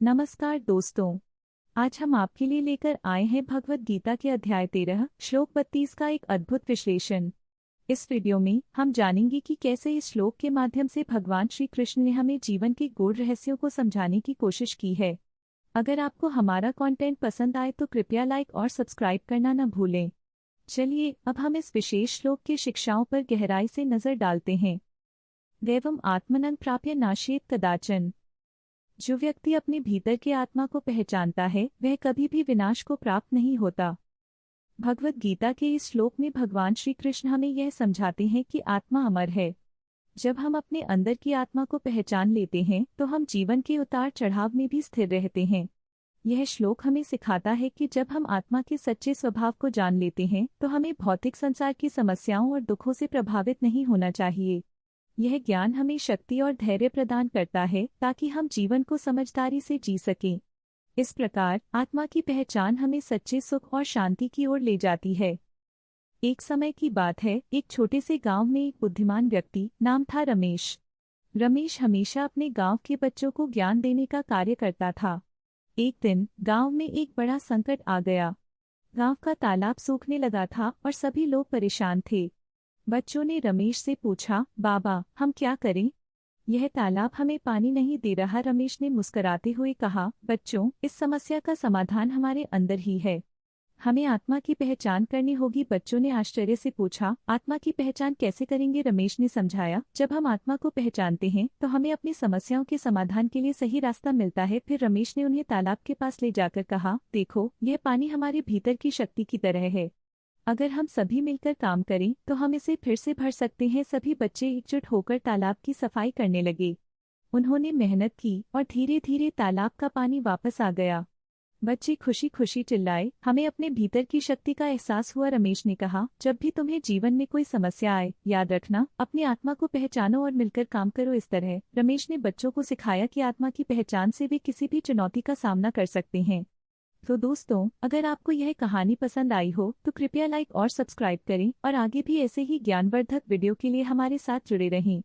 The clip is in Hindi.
नमस्कार दोस्तों। आज हम आपके लिए लेकर आए हैं भगवत गीता के अध्याय 13 श्लोक 32 का एक अद्भुत विश्लेषण। इस वीडियो में हम जानेंगे कि कैसे इस श्लोक के माध्यम से भगवान श्री कृष्ण ने हमें जीवन के गूढ़ रहस्यों को समझाने की कोशिश की है। अगर आपको हमारा कंटेंट पसंद आए तो कृपया लाइक और सब्सक्राइब करना न भूलें। चलिए अब हम इस विशेष श्लोक की शिक्षाओं पर गहराई से नजर डालते हैं। दैवम आत्मनं प्राप्य नाशेत कदाचन। जो व्यक्ति अपने भीतर के आत्मा को पहचानता है वह कभी भी विनाश को प्राप्त नहीं होता। भगवत गीता के इस श्लोक में भगवान श्री कृष्ण हमें यह समझाते हैं कि आत्मा अमर है। जब हम अपने अंदर की आत्मा को पहचान लेते हैं तो हम जीवन के उतार चढ़ाव में भी स्थिर रहते हैं। यह श्लोक हमें सिखाता है कि जब हम आत्मा के सच्चे स्वभाव को जान लेते हैं तो हमें भौतिक संसार की समस्याओं और दुखों से प्रभावित नहीं होना चाहिए। यह ज्ञान हमें शक्ति और धैर्य प्रदान करता है ताकि हम जीवन को समझदारी से जी सकें। इस प्रकार आत्मा की पहचान हमें सच्चे सुख और शांति की ओर ले जाती है। एक समय की बात है, एक छोटे से गांव में एक बुद्धिमान व्यक्ति नाम था रमेश। रमेश हमेशा अपने गांव के बच्चों को ज्ञान देने का कार्य करता था। एक दिन गांव में एक बड़ा संकट आ गया। गांव का तालाब सूखने लगा था और सभी लोग परेशान थे। बच्चों ने रमेश से पूछा, बाबा हम क्या करें? यह तालाब हमें पानी नहीं दे रहा। रमेश ने मुस्कुराते हुए कहा, बच्चों इस समस्या का समाधान हमारे अंदर ही है। हमें आत्मा की पहचान करनी होगी। बच्चों ने आश्चर्य से पूछा, आत्मा की पहचान कैसे करेंगे? रमेश ने समझाया, जब हम आत्मा को पहचानते हैं तो हमें अपनी समस्याओं के समाधान के लिए सही रास्ता मिलता है। फिर रमेश ने उन्हें तालाब के पास ले जाकर कहा, देखो यह पानी हमारे भीतर की शक्ति की तरह है। अगर हम सभी मिलकर काम करें तो हम इसे फिर से भर सकते हैं। सभी बच्चे एकजुट होकर तालाब की सफाई करने लगे। उन्होंने मेहनत की और धीरे धीरे तालाब का पानी वापस आ गया। बच्चे खुशी खुशी चिल्लाए, हमें अपने भीतर की शक्ति का एहसास हुआ। रमेश ने कहा, जब भी तुम्हें जीवन में कोई समस्या आए याद रखना, अपनी आत्मा को पहचानो और मिलकर काम करो। इस तरह रमेश ने बच्चों को सिखाया कि आत्मा की पहचान से वे किसी भी चुनौती का सामना कर सकते हैं। तो दोस्तों, अगर आपको यह कहानी पसंद आई हो तो कृपया लाइक और सब्सक्राइब करें और आगे भी ऐसे ही ज्ञानवर्धक वीडियो के लिए हमारे साथ जुड़े रहें।